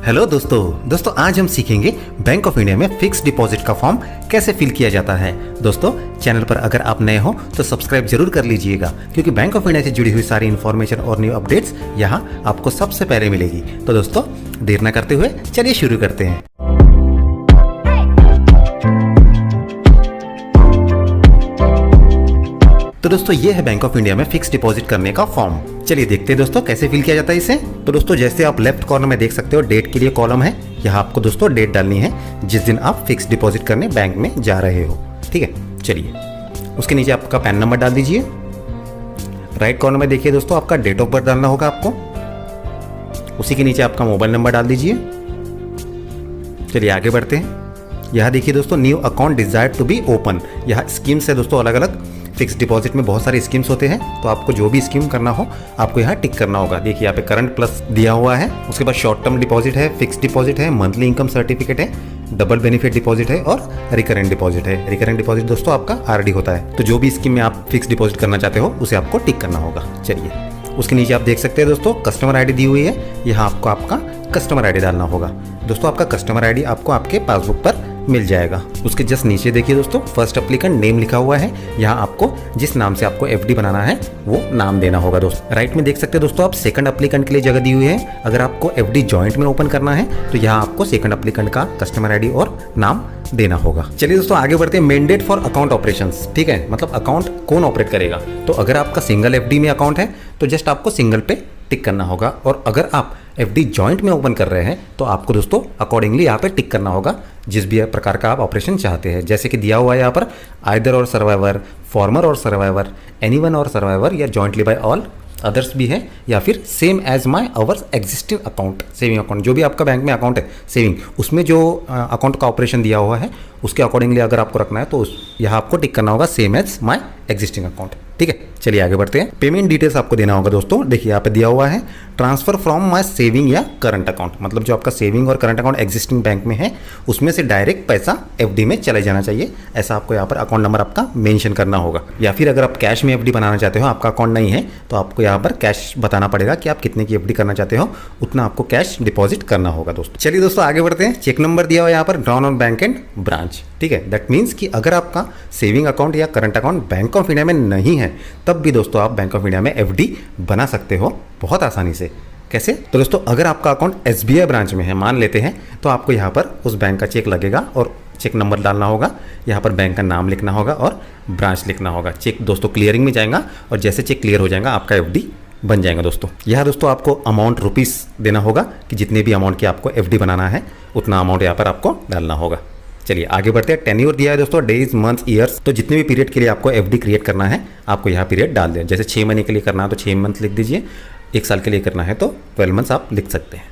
Hello दोस्तों आज हम सीखेंगे बैंक ऑफ इंडिया में फिक्स डिपॉजिट का फॉर्म कैसे फिल किया जाता है। दोस्तों चैनल पर अगर आप नए हो तो सब्सक्राइब जरूर कर लीजिएगा, क्योंकि बैंक ऑफ इंडिया से जुड़ी हुई सारी इन्फॉर्मेशन और न्यू अपडेट्स यहाँ आपको सबसे पहले मिलेगी। तो दोस्तों देर न करते हुए चलिए शुरू करते हैं। तो दोस्तों ये है बैंक ऑफ इंडिया में फिक्स डिपॉजिट करने का फॉर्म। चलिए देखते हैं दोस्तों कैसे फिल किया जाता है इसे। तो दोस्तों जैसे आप लेफ्ट कॉर्नर में देख सकते हो डेट के लिए कॉलम है। यहाँ आपको दोस्तों डेट डालनी है जिस दिन आप फिक्स डिपॉजिट करने बैंक में जा रहे हो। ठीक है, चलिए उसके नीचे आपका पैन नंबर डाल दीजिए। राइट कॉर्नर में देखिए दोस्तों आपका डेट ऑफ बर्थ डालना होगा आपको। उसी के नीचे आपका मोबाइल नंबर डाल दीजिए। चलिए आगे बढ़ते हैं। यहाँ देखिए दोस्तों new account desire to be open. यहाँ स्कीम्स है दोस्तों अलग अलग। फिक्स डिपॉजिट में बहुत सारे स्कीम्स होते हैं, तो आपको जो भी स्कीम करना हो आपको यहाँ टिक करना होगा। देखिए यहाँ पे करंट प्लस दिया हुआ है। उसके बाद शॉर्ट टर्म डिपॉजिट है, फिक्स डिपॉजिट है, मंथली इनकम सर्टिफिकेट है, डबल बेनिफिट डिपॉजिट है और रिकरेंट डिपॉजिट है। रिकरेंट डिपॉजिट दोस्तों आपका आरडी होता है। तो जो भी स्कीम में आप फिक्स डिपॉजिट करना चाहते हो उसे आपको टिक करना होगा। चलिए उसके नीचे आप देख सकते हैं दोस्तों कस्टमर आईडी दी हुई है। यहाँ आपको आपका कस्टमर आईडी डालना होगा। दोस्तों आपका कस्टमर आईडी आपको आपके पासबुक पर मिल जाएगा। उसके जस्ट नीचे देखिए दोस्तों फर्स्ट एप्लीकेंट नेम लिखा हुआ है। यहाँ आपको जिस नाम से आपको एफडी बनाना है वो नाम देना होगा। दोस्तों राइट में देख सकते हैं दोस्तों आप सेकंड एप्लीकेंट के लिए जगह दी हुई है। अगर आपको एफडी जॉइंट में ओपन करना है तो यहाँ आपको सेकंड एप्लीकेंट का कस्टमर आईडी और नाम देना होगा। चलिए दोस्तों आगे बढ़ते हैं। Mandate for account operations. ठीक है, मतलब अकाउंट कौन ऑपरेट करेगा। तो अगर आपका सिंगल एफडी में अकाउंट है तो जस्ट आपको सिंगल पे टिक करना होगा, और अगर आप एफडी जॉइंट में ओपन कर रहे हैं तो आपको दोस्तों अकॉर्डिंगली यहाँ पे टिक करना होगा जिस भी प्रकार का आप ऑपरेशन चाहते हैं। जैसे कि दिया हुआ है यहाँ पर आइदर और सर्वाइवर, फॉर्मर और सर्वाइवर, एनीवन और सर्वाइवर, या जॉइंटली बाय ऑल अदर्स भी है, या फिर same as my ours existing account. Saving account जो भी आपका बैंक में अकाउंट है सेविंग, उसमें जो अकाउंट का ऑपरेशन दिया हुआ है उसके अकॉर्डिंगली अगर आपको रखना है तो यहाँ आपको टिक करना होगा same as my existing account. ठीक है, चलिए आगे बढ़ते हैं। पेमेंट डिटेल्स आपको देना होगा दोस्तों। देखिए यहाँ पे दिया हुआ है ट्रांसफर फ्रॉम माई सेविंग या करंट अकाउंट, मतलब जो आपका सेविंग और करंट अकाउंट एग्जिस्टिंग बैंक में है उसमें से डायरेक्ट पैसा एफडी में चले जाना चाहिए। ऐसा आपको यहाँ पर अकाउंट नंबर आपका मेंशन करना होगा। या फिर अगर आप कैश में एफडी बनाना चाहते हो, आपका अकाउंट नहीं है, तो आपको यहाँ पर कैश बताना पड़ेगा कि आप कितने की एफडी करना चाहते हो, उतना आपको कैश डिपॉजिट करना होगा दोस्तों। चलिए दोस्तों आगे बढ़ते हैं। चेक नंबर दिया हुआ है यहाँ पर drawn on bank and branch. ठीक है, दैट मीन्स कि अगर आपका सेविंग अकाउंट या current account bank of India में नहीं है तब भी दोस्तों आप बैंक ऑफ इंडिया में एफडी बना सकते हो बहुत आसानी से। कैसे? तो दोस्तों अगर आपका अकाउंट एसबीआई ब्रांच में है मान लेते हैं, तो आपको यहाँ पर उस बैंक का चेक लगेगा और चेक नंबर डालना होगा। यहाँ पर बैंक का नाम लिखना होगा और ब्रांच लिखना होगा। चेक दोस्तों क्लियरिंग में जाएगा और जैसे चेक क्लियर हो जाएगा आपका एफडी बन जाएगा दोस्तों। यहाँ दोस्तों आपको अमाउंट रुपीस देना होगा कि जितने भी अमाउंट की आपको एफडी बनाना है उतना अमाउंट यहाँ पर आपको डालना होगा। चलिए आगे बढ़ते हैं। टेन्योर दिया है दोस्तों डेज, मंथ्स, ईयर्स। तो जितने भी पीरियड के लिए आपको एफडी क्रिएट करना है आपको यहाँ पीरियड डाल दें। जैसे 6 महीने के लिए करना है तो 6 मंथ लिख दीजिए, 1 साल के लिए करना है तो 12 मंथ्स आप लिख सकते हैं।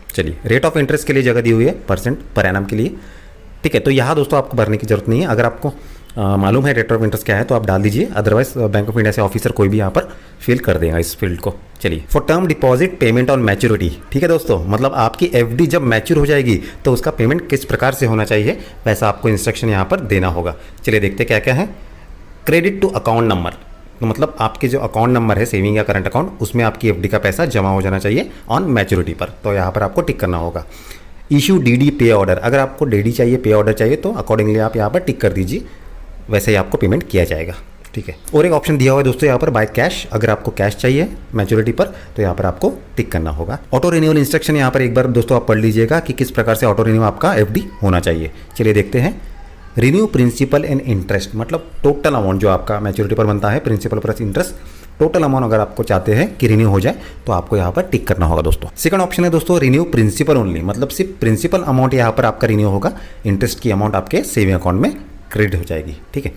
चलिए रेट ऑफ इंटरेस्ट के लिए जगह दी हुई है परसेंट पर एनम के लिए। ठीक है, तो यहाँ दोस्तों आपको भरने की जरूरत नहीं है। अगर आपको मालूम है रेट ऑफ इंटरेस्ट क्या है तो आप डाल दीजिए, अदरवाइज बैंक ऑफ इंडिया से ऑफिसर कोई भी यहाँ पर फिल कर देगा इस फील्ड को। चलिए for term deposit payment on maturity. ठीक है दोस्तों, मतलब आपकी एफडी जब मैच्योर हो जाएगी तो उसका पेमेंट किस प्रकार से होना चाहिए वैसा आपको इंस्ट्रक्शन यहाँ पर देना होगा। चलिए देखते क्या क्या है। क्रेडिट टू अकाउंट नंबर, तो मतलब आपके जो अकाउंट नंबर है सेविंग या करंट अकाउंट उसमें आपकी एफडी का पैसा जमा हो जाना चाहिए ऑन मैच्योरिटी पर, तो यहाँ पर आपको टिक करना होगा। इशू डीडी पे ऑर्डर, अगर आपको डीडी चाहिए, पे ऑर्डर चाहिए तो अकॉर्डिंगली आप यहाँ पर टिक कर दीजिए, वैसे ही आपको पेमेंट किया जाएगा। ठीक है, और एक ऑप्शन दिया हुआ है दोस्तों यहाँ पर बाय कैश। अगर आपको कैश चाहिए मैच्योरिटी पर तो यहाँ पर आपको टिक करना होगा। ऑटो रिन्यूअल इंस्ट्रक्शन यहाँ पर एक बार दोस्तों आप पढ़ लीजिएगा कि किस प्रकार से ऑटो रिन्यू आपका एफडी होना चाहिए। चलिए देखते हैं। रिन्यू प्रिंसिपल एंड इंटरेस्ट, मतलब टोटल अमाउंट जो आपका मैच्योरिटी पर बनता है, principal plus interest, total amount अगर आपको चाहते हैं कि रिन्यू हो जाए तो आपको यहाँ पर टिक करना होगा दोस्तों। सेकंड ऑप्शन है दोस्तों रिन्यू प्रिंसिपल ओनली, मतलब सिर्फ प्रिंसिपल अमाउंट यहाँ पर आपका रिन्यू होगा, इंटरेस्ट की अमाउंट आपके सेविंग अकाउंट में क्रेडिट हो जाएगी। ठीक है,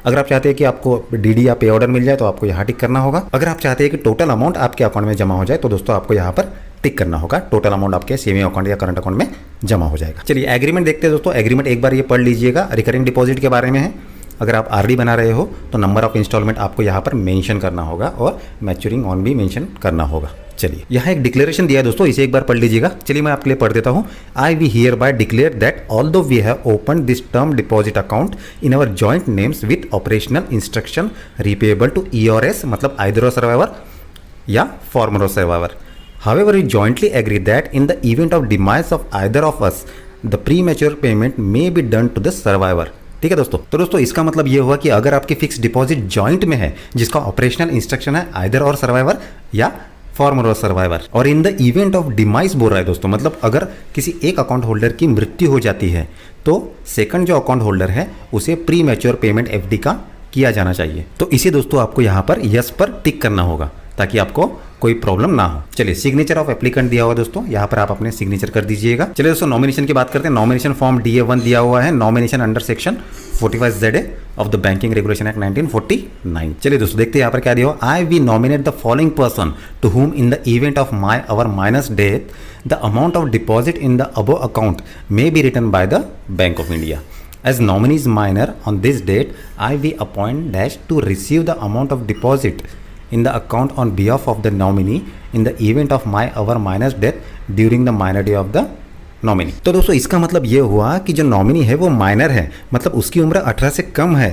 अगर आप चाहते हैं कि आपको डीडी या पे ऑर्डर मिल जाए तो आपको यहाँ टिक करना होगा। अगर आप चाहते हैं कि टोटल अमाउंट आपके अकाउंट में जमा हो जाए तो दोस्तों आपको यहाँ पर टिक करना होगा, टोटल अमाउंट आपके सेविंग अकाउंट या करंट अकाउंट में जमा हो जाएगा। चलिए एग्रीमेंट देखते हैं दोस्तों। एग्रीमेंट एक बार ये पढ़ लीजिएगा, रिकरिंग डिपॉजिट के बारे में है। अगर आप आरडी बना रहे हो तो नंबर ऑफ इंस्टॉलमेंट आपको यहाँ पर मेंशन करना होगा और मैच्योरिंग ऑन भी मेंशन करना होगा। चलिए यहाँ एक डिक्लेरेशन दिया है दोस्तों, इसे एक बार पढ़ लीजिएगा। चलिए मैं आपके लिए पढ़ देता हूँ। I we hereby declare that although we have open this term deposit account in our joint names with operational instruction repayable to E R S, मतलब आइदर और सर्वाइवर या फॉर्मर और survivor, However, we jointly agree that in the event of demise of either of us, the premature payment may be done to the survivor. ठीक है दोस्तों, तो दोस्तों इसका मतलब ये हुआ कि अगर आपकी फिक्स डिपॉजिट जॉइंट में है जिसका ऑपरेशनल इंस्ट्रक्शन है आइदर और सर्वाइवर या फॉर्मर और सर्वाइवर, और इन द इवेंट ऑफ डिमाइस बोल रहा है दोस्तों, मतलब अगर किसी एक अकाउंट होल्डर की मृत्यु हो जाती है तो सेकंड जो अकाउंट होल्डर है उसे प्री मैच्योर पेमेंट एफडी का किया जाना चाहिए। तो इसे दोस्तों आपको यहाँ पर यस पर टिक करना होगा ताकि आपको कोई प्रॉब्लम ना हो। चलिए, सिग्नेचर ऑफ एप्लीकेंट दिया हुआ दोस्तों, यहाँ पर आप अपने सिग्नेचर कर दीजिएगा। चलिए दोस्तों, नॉमिनेशन की बात करते हैं। नॉमिनेशन फॉर्म DA1 दिया हुआ है, nomination under section 45ZA of the banking regulation act 1949। चलिए दोस्तों, देखते हैं यहाँ पर क्या दिया हुआ। I we nominate the following person to whom in the event of my our minus death the amount of deposit in the above account may be returned by the bank of India. As nominee is minor on this date, I we appoint dash to receive the amount of deposit in the account on behalf of the nominee in the event of my our minor's death during the minority of the nominee। तो दोस्तों इसका मतलब ये हुआ कि जो nominee है वो माइनर है, मतलब उसकी उम्र 18 से कम है।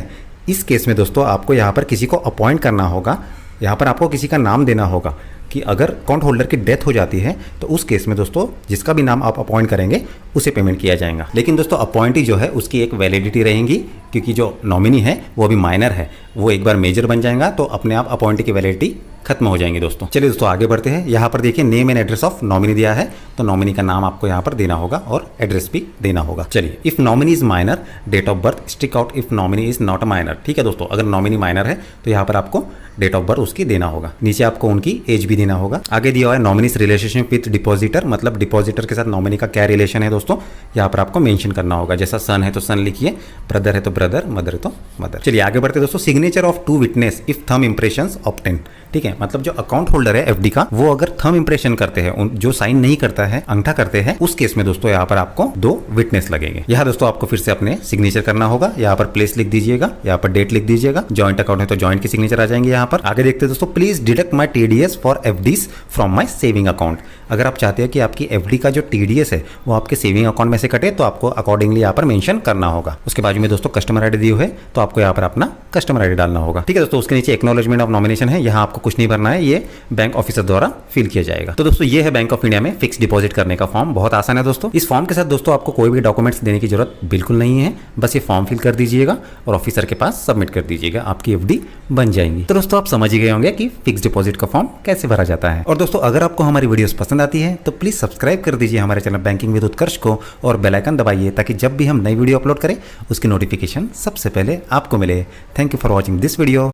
इस केस में दोस्तों आपको यहाँ पर किसी को अपॉइंट करना होगा, यहाँ पर आपको किसी का नाम देना होगा कि अगर अकाउंट होल्डर की डेथ हो जाती है तो उस केस में दोस्तों जिसका भी नाम आप अपॉइंट करेंगे उसे पेमेंट किया जाएगा। लेकिन दोस्तों अपॉइंटी जो है उसकी एक वैलिडिटी रहेगी, क्योंकि जो नॉमिनी है वो अभी माइनर है, वो एक बार मेजर बन जाएगा तो अपने आप अपॉइंटी की वैलिडिटी खत्म हो जाएंगे दोस्तों। चलिए दोस्तों आगे बढ़ते हैं। यहाँ पर देखिए name and address of nominee दिया है, तो नॉमिनी का नाम आपको यहाँ पर देना होगा और एड्रेस भी देना होगा। चलिए, if nominee is minor, date of birth stick out if nominee is not a minor. ठीक है दोस्तों, अगर नॉमिनी माइनर है तो यहाँ पर आपको डेट ऑफ बर्थ उसकी देना होगा, नीचे आपको उनकी एज भी देना होगा। आगे दिया हुआ है नॉमिनीज रिलेशनशिप विथ डिपॉजिटर, मतलब डिपॉजिटर के साथ नॉमिनी का क्या रिलेशन है दोस्तों, यहाँ पर आपको मेंशन करना होगा। जैसा सन है तो सन लिखिए, ब्रदर है तो ब्रदर, मदर है तो मदर। चलिए आगे बढ़ते दोस्तों। Signature of two witness if thumb impressions obtain. ठीक है, मतलब जो अकाउंट होल्डर है एफडी का, वो अगर थंब इंप्रेशन करते हैं, जो साइन नहीं करता है, अंगूठा करते हैं, उस केस में दोस्तों यहाँ पर आपको 2 विटनेस लगेंगे। यहाँ दोस्तों आपको फिर से अपने सिग्नेचर करना होगा, यहाँ पर प्लेस लिख दीजिएगा, यहाँ पर डेट लिख दीजिएगा। जॉइंट अकाउंट है तो जॉइंट की सिग्नेचर आ जाएंगे यहाँ पर। आगे देखते हैं दोस्तों। Please deduct my TDS for FDs from my saving account. अगर आप चाहते हैं कि आपकी एफडी का जो TDS है वो आपके सेविंग अकाउंट में से कटे तो आपको अकॉर्डिंगली यहाँ पर मेंशन करना होगा। उसके बाजू में दोस्तों कस्टमर आईडी दी हुई है तो आपको यहाँ पर अपना कस्टमर आईडी डालना होगा। ठीक है दोस्तों, उसके नीचे एक्नॉलेजमेंट ऑफ नॉमिनेशन है, यहाँ आपको कुछ नहीं भरना है, ये बैंक ऑफिसर द्वारा फिल किया जाएगा। तो दोस्तों ये है बैंक ऑफ इंडिया में फिक्स डिपॉजिट करने का फॉर्म, बहुत आसान है दोस्तों। इस फॉर्म के साथ दोस्तों आपको कोई भी डॉक्यूमेंट्स देने की जरूरत बिल्कुल नहीं है, बस ये फॉर्म फिल कर दीजिएगा और ऑफिसर के पास सबमिट कर दीजिएगा, आपकी एफडी बन जाएंगी। तो दोस्तों आप समझ ही गए होंगे कि फिक्स डिपॉजिट का फॉर्म कैसे भरा जाता है। और दोस्तों अगर आपको हमारी वीडियोस पसंद आती है तो प्लीज सब्सक्राइब कर दीजिए हमारे चैनल बैंकिंग विद उत्कर्ष को और बेल आइकन दबाइए ताकि जब भी हम नई वीडियो अपलोड करें उसकी नोटिफिकेशन सबसे पहले आपको मिले। Thank you for watching this video.